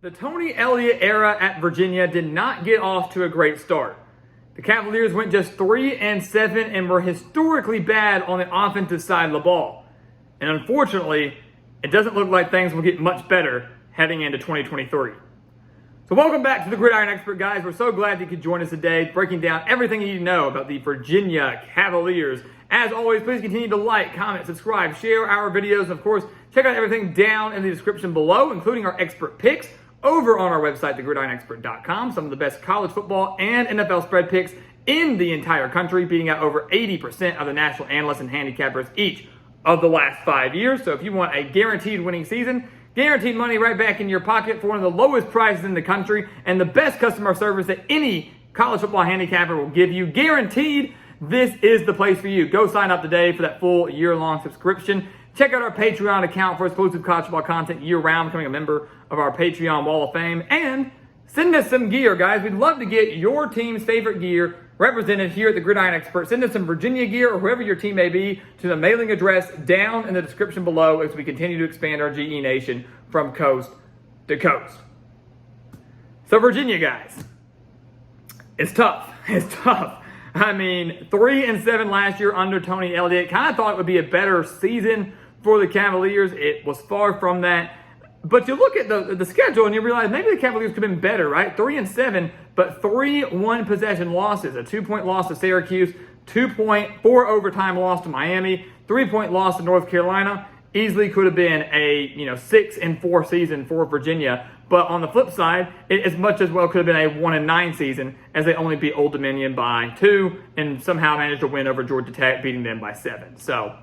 The Tony Elliott era at Virginia did not get off to a great start. The Cavaliers went just 3-7 and were historically bad on the offensive side of the ball. And unfortunately, it doesn't look like things will get much better heading into 2023. So welcome back to the Gridiron Expert, guys. We're so glad you could join us today, breaking down everything you need to know about the Virginia Cavaliers. As always, please continue to like, comment, subscribe, share our videos, and of course, check out everything down in the description below, including our expert picks over on our website, thegridironexpert.com. Some of the best college football and NFL spread picks in the entire country, beating out over 80% of the national analysts and handicappers each of the last 5 years. So if you want a guaranteed winning season, guaranteed money right back in your pocket for one of the lowest prices in the country and the best customer service that any college football handicapper will give you, guaranteed, this is the place for you. Go sign up today for that full year-long subscription. Check out our Patreon account for exclusive college football content year-round, becoming a member of our Patreon Wall of Fame, and send us some gear, guys. We'd love to get your team's favorite gear represented here at the Gridiron Expert. Send us some Virginia gear or whoever your team may be to the mailing address down in the description below as we continue to expand our GE Nation from coast to coast. So Virginia, guys, it's tough. It's tough. I mean, 3-7 last year under Tony Elliott. Kind of thought it would be a better season for the Cavaliers. It was far from that. But you look at the schedule and you realize maybe the Cavaliers could have been better, right? 3-7, but 3 one-possession losses. A 2-point loss to Syracuse, 2-point, 4 overtime loss to Miami, 3-point loss to North Carolina. Easily could have been a 6-4 season for Virginia. But on the flip side, it as much as well could have been a 1-9 season, as they only beat Old Dominion by 2 and somehow managed to win over Georgia Tech, beating them by 7. So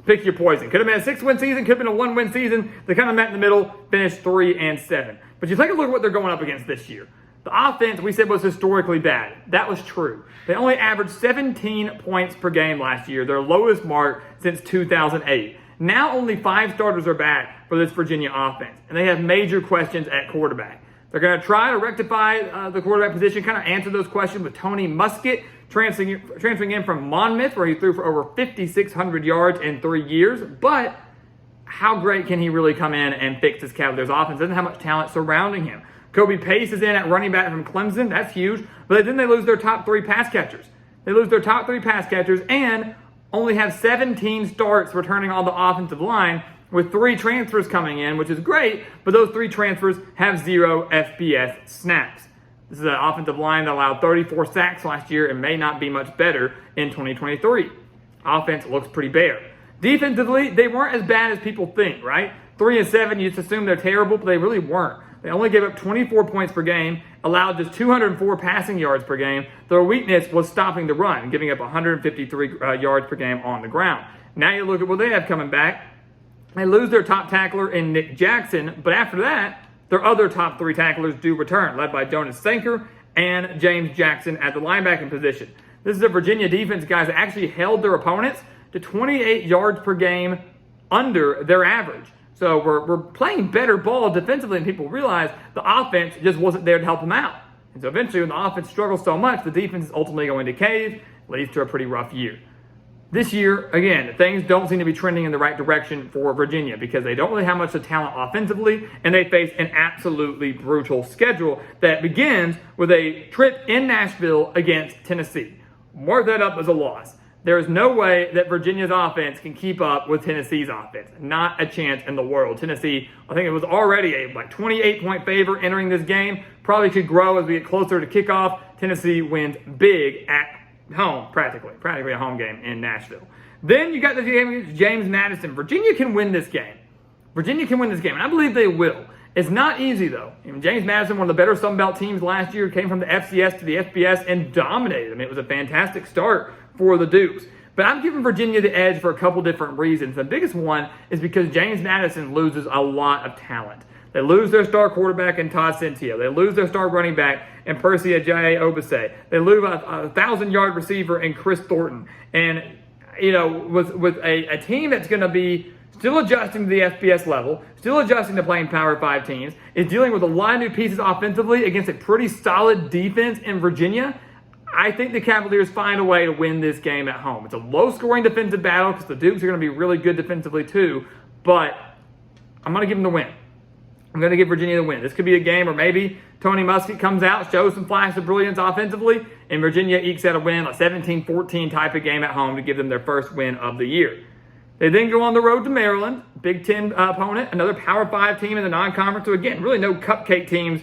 pick your poison. Could have been a 6-win season, could have been a 1-win season. They kind of met in the middle, finished 3-7. But you take a look at what they're going up against this year. The offense, we said, was historically bad. That was true. They only averaged 17 points per game last year, their lowest mark since 2008. Now only 5 starters are back for this Virginia offense, and they have major questions at quarterback. They're going to try to rectify the quarterback position, kind of answer those questions with Tony Muskett, transferring in from Monmouth, where he threw for over 5,600 yards in 3 years. But how great can he really come in and fix this Cavaliers offense? Doesn't have much talent surrounding him. Kobe Pace is in at running back from Clemson. That's huge. But then they lose their top 3 pass catchers. And only have 17 starts returning on the offensive line, with 3 transfers coming in, which is great, but those 3 transfers have 0 FBS snaps. This is an offensive line that allowed 34 sacks last year and may not be much better in 2023. Offense looks pretty bare. Defensively, they weren't as bad as people think, right? 3-7, you just assume they're terrible, but they really weren't. They only gave up 24 points per game, allowed just 204 passing yards per game. Their weakness was stopping the run, giving up 153 yards per game on the ground. Now you look at what they have coming back. They lose their top tackler in Nick Jackson, but after that, their other top 3 tacklers do return, led by Jonas Sanker and James Jackson at the linebacking position. This is a Virginia defense, guys, that actually held their opponents to 28 yards per game under their average. So we're playing better ball defensively than people realize. The offense just wasn't there to help them out. And so eventually when the offense struggles so much, the defense is ultimately going to cave, leads to a pretty rough year. This year, again, things don't seem to be trending in the right direction for Virginia because they don't really have much of talent offensively, and they face an absolutely brutal schedule that begins with a trip in Nashville against Tennessee. Mark that up as a loss. There is no way that Virginia's offense can keep up with Tennessee's offense. Not a chance in the world. Tennessee, I think it was already a 28-point favor entering this game. Probably could grow as we get closer to kickoff. Tennessee wins big at home, practically a home game in Nashville. Then you got the game against James Madison. Virginia can win this game. And I believe they will. It's not easy, though. James Madison, one of the better Sun Belt teams last year, came from the FCS to the FBS and dominated them. It was a fantastic start for the Dukes. But I'm giving Virginia the edge for a couple different reasons. The biggest one is because James Madison loses a lot of talent. They lose their star quarterback in Todd Centio. They lose their star running back in Percy Ajayi Obase. They lose a 1,000-yard receiver in Chris Thornton. And, with a team that's going to be still adjusting to the FBS level, still adjusting to playing Power 5 teams, is dealing with a lot of new pieces offensively against a pretty solid defense in Virginia, I think the Cavaliers find a way to win this game at home. It's a low-scoring defensive battle because the Dukes are going to be really good defensively too, but I'm going to give them the win. I'm going to give Virginia the win. This could be a game where maybe Tony Muskett comes out, shows some flashes of brilliance offensively, and Virginia ekes out a win, a 17-14 type of game at home to give them their first win of the year. They then go on the road to Maryland, Big Ten opponent, another Power 5 team in the non-conference. So again, really no cupcake teams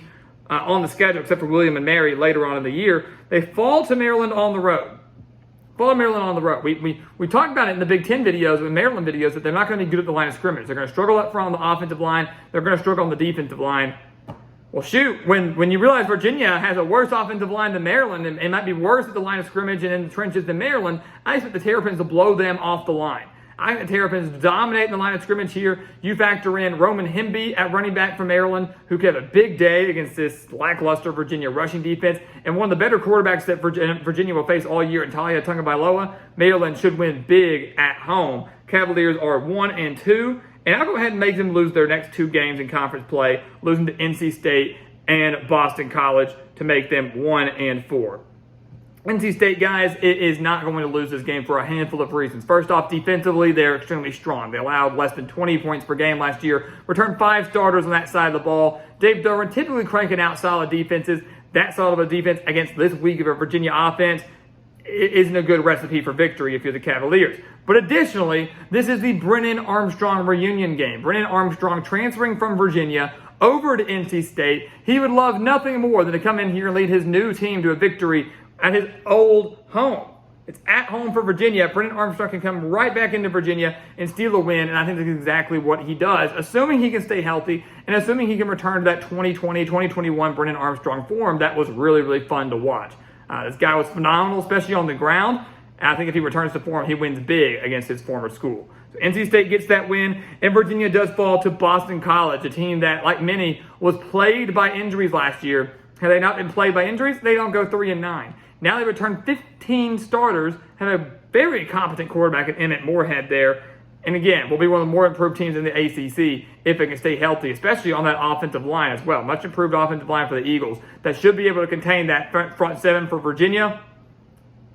on the schedule except for William and Mary later on in the year. They fall to Maryland on the road. We talked about it in the Big Ten videos, the Maryland videos, that they're not going to be good at the line of scrimmage. They're going to struggle up front on the offensive line. They're going to struggle on the defensive line. Well, shoot, when you realize Virginia has a worse offensive line than Maryland and it might be worse at the line of scrimmage and in the trenches than Maryland, I expect the Terrapins to blow them off the line. I think the Terrapins dominate the line of scrimmage here. You factor in Roman Hemby at running back for Maryland, who could have a big day against this lackluster Virginia rushing defense. And one of the better quarterbacks that Virginia will face all year in Talia Tagovailoa. Maryland should win big at home. Cavaliers are 1-2. And I'll go ahead and make them lose their next 2 games in conference play, losing to NC State and Boston College to make them 1-4. NC State, guys, is not going to lose this game for a handful of reasons. First off, defensively, they're extremely strong. They allowed less than 20 points per game last year, returned 5 starters on that side of the ball. Dave Doeren typically cranking out solid defenses. That solid of a defense against this weak of a Virginia offense isn't a good recipe for victory if you're the Cavaliers. But additionally, this is the Brennan Armstrong reunion game. Brennan Armstrong transferring from Virginia over to NC State. He would love nothing more than to come in here and lead his new team to a victory at his old home. It's at home for Virginia. Brennan Armstrong can come right back into Virginia and steal a win, and I think that's exactly what he does, assuming he can stay healthy and assuming he can return to that 2020, 2021 Brennan Armstrong form that was really, really fun to watch. This guy was phenomenal, especially on the ground, and I think if he returns to form, he wins big against his former school. So NC State gets that win, and Virginia does fall to Boston College, a team that, like many, was plagued by injuries last year. Had they not been plagued by injuries, they don't go 3-9. Now they return 15 starters, have a very competent quarterback in Emmett Moorhead there, and again, will be one of the more improved teams in the ACC if it can stay healthy, especially on that offensive line as well. Much improved offensive line for the Eagles that should be able to contain that front 7 for Virginia.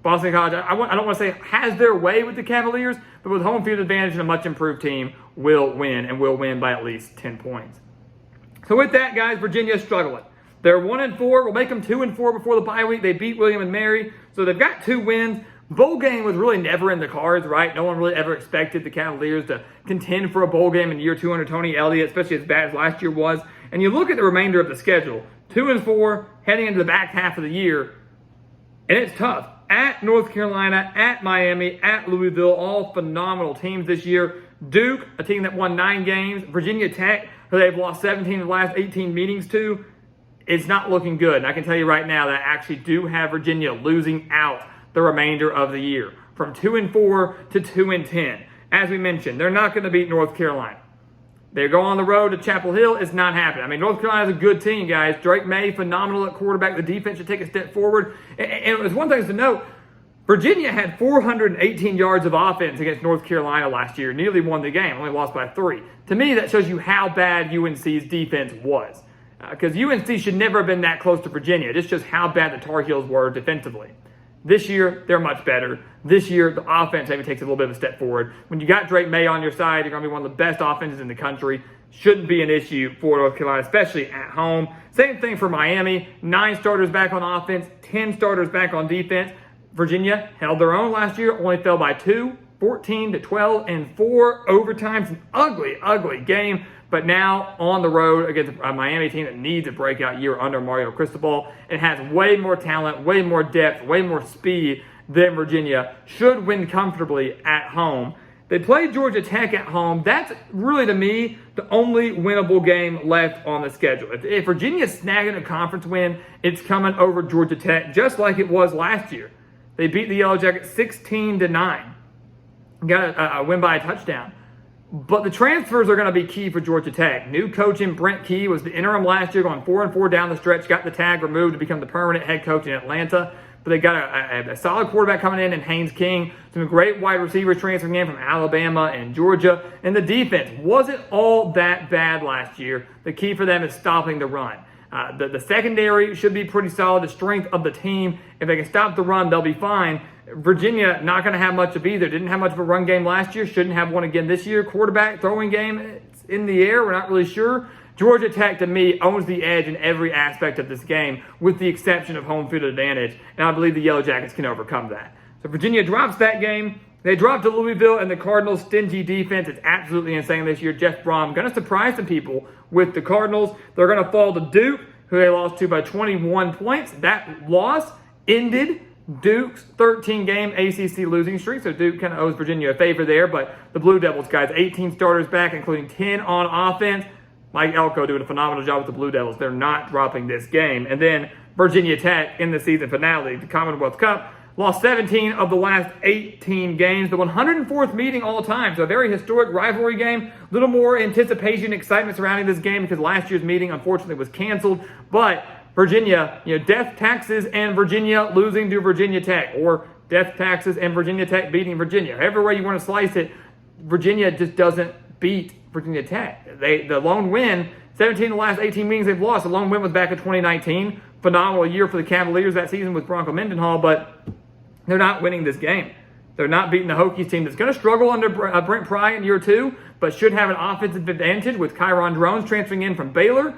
Boston College, I don't want to say has their way with the Cavaliers, but with home field advantage and a much improved team will win, and will win by at least 10 points. So with that, guys, Virginia is struggling. They're 1-4. We'll make them 2-4 before the bye week. They beat William and Mary, so they've got 2 wins. Bowl game was really never in the cards, right? No one really ever expected the Cavaliers to contend for a bowl game in year 2 under Tony Elliott, especially as bad as last year was. And you look at the remainder of the schedule, 2-4 heading into the back half of the year, and it's tough. At North Carolina, at Miami, at Louisville, all phenomenal teams this year. Duke, a team that won 9 games. Virginia Tech, who they've lost 17 of the last 18 meetings to. It's not looking good. And I can tell you right now that I actually do have Virginia losing out the remainder of the year from 2-4 to 2-10. As we mentioned, they're not going to beat North Carolina. They go on the road to Chapel Hill. It's not happening. I mean, North Carolina's a good team, guys. Drake May, phenomenal at quarterback. The defense should take a step forward. And it was one thing to note. Virginia had 418 yards of offense against North Carolina last year. Nearly won the game. Only lost by 3. To me, that shows you how bad UNC's defense was. Because UNC should never have been that close to Virginia. It just shows how bad the Tar Heels were defensively. This year, they're much better. This year, the offense maybe takes a little bit of a step forward. When you got Drake May on your side, you're going to be one of the best offenses in the country. Shouldn't be an issue for North Carolina, especially at home. Same thing for Miami. 9 starters back on offense, 10 starters back on defense. Virginia held their own last year, only fell by 2, 14-12 and 4 overtimes. An ugly, ugly game. But now on the road against a Miami team that needs a breakout year under Mario Cristobal and has way more talent, way more depth, way more speed than Virginia, should win comfortably at home. They played Georgia Tech at home. That's really, to me, the only winnable game left on the schedule. If Virginia's snagging a conference win, it's coming over Georgia Tech, just like it was last year. They beat the Yellow Jackets 16-9. Got a win by a touchdown. But the transfers are going to be key for Georgia Tech. New coach in Brent Key was the interim last year, going 4-4 down the stretch, got the tag removed to become the permanent head coach in Atlanta. But they got a solid quarterback coming in Haynes King, some great wide receivers transferring in from Alabama and Georgia. And the defense wasn't all that bad last year. The key for them is stopping the run. The secondary should be pretty solid. The strength of the team, if they can stop the run, they'll be fine. Virginia, not going to have much of either. Didn't have much of a run game last year. Shouldn't have one again this year. Quarterback, throwing game, it's in the air. We're not really sure. Georgia Tech, to me, owns the edge in every aspect of this game, with the exception of home field advantage, and I believe the Yellow Jackets can overcome that. So Virginia drops that game. They dropped to Louisville, and the Cardinals' stingy defense is absolutely insane this year. Jeff Brom going to surprise some people with the Cardinals. They're going to fall to Duke, who they lost to by 21 points. That loss ended Duke's 13-game ACC losing streak, so Duke kind of owes Virginia a favor there, but the Blue Devils, guys, 18 starters back, including 10 on offense. Mike Elko doing a phenomenal job with the Blue Devils. They're not dropping this game. And then Virginia Tech in the season finale, the Commonwealth Cup, lost 17 of the last 18 games, the 104th meeting all time. So a very historic rivalry game. A little more anticipation, excitement surrounding this game because last year's meeting, unfortunately, was canceled. But Virginia, death taxes and Virginia losing to Virginia Tech, or death taxes and Virginia Tech beating Virginia. However way you want to slice it, Virginia just doesn't beat Virginia Tech. The lone win, 17 of the last 18 meetings they've lost. The lone win was back in 2019. Phenomenal year for the Cavaliers that season with Bronco Mendenhall, but they're not winning this game. They're not beating the Hokies team that's going to struggle under Brent Pry in year 2, but should have an offensive advantage with Kyron Drones transferring in from Baylor.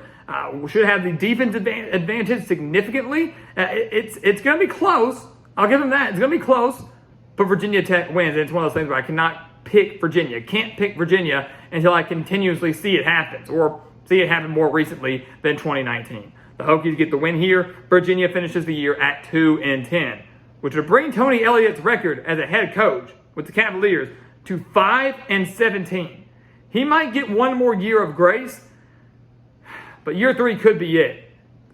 Should have the defensive advantage significantly. It's going to be close. I'll give them that. It's going to be close, but Virginia Tech wins. And it's one of those things where I cannot pick Virginia. Can't pick Virginia until I continuously see it happen, or see it happen more recently than 2019. The Hokies get the win here. Virginia finishes the year at 2-10, which would bring Tony Elliott's record as a head coach with the Cavaliers to 5-17. He might get one more year of grace, but year 3 could be it.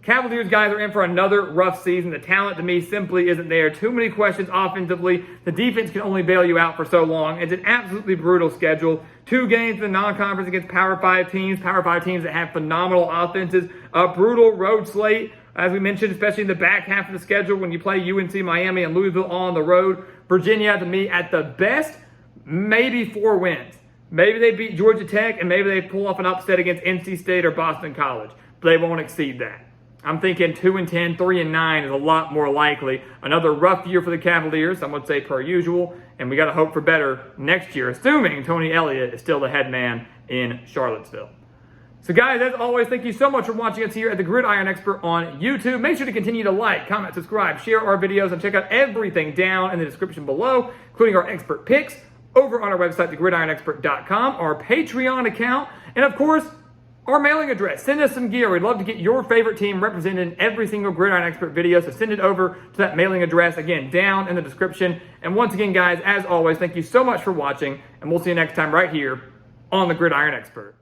Cavaliers guys are in for another rough season. The talent to me simply isn't there. Too many questions offensively. The defense can only bail you out for so long. It's an absolutely brutal schedule. 2 games in the non-conference against Power 5 teams that have phenomenal offenses. A brutal road slate, as we mentioned, especially in the back half of the schedule when you play UNC, Miami, and Louisville all on the road. Virginia, to me, at the best, maybe 4 wins. Maybe they beat Georgia Tech, and maybe they pull off an upset against NC State or Boston College. But they won't exceed that. I'm thinking 2-10, 3-9 is a lot more likely. Another rough year for the Cavaliers, some would say per usual, and we got to hope for better next year, assuming Tony Elliott is still the head man in Charlottesville. So guys, as always, thank you so much for watching us here at the Gridiron Expert on YouTube. Make sure to continue to like, comment, subscribe, share our videos, and check out everything down in the description below, including our expert picks over on our website, thegridironexpert.com, our Patreon account, and of course, our mailing address. Send us some gear. We'd love to get your favorite team represented in every single Gridiron Expert video, so send it over to that mailing address, again, down in the description. And once again, guys, as always, thank you so much for watching, and we'll see you next time right here on the Gridiron Expert.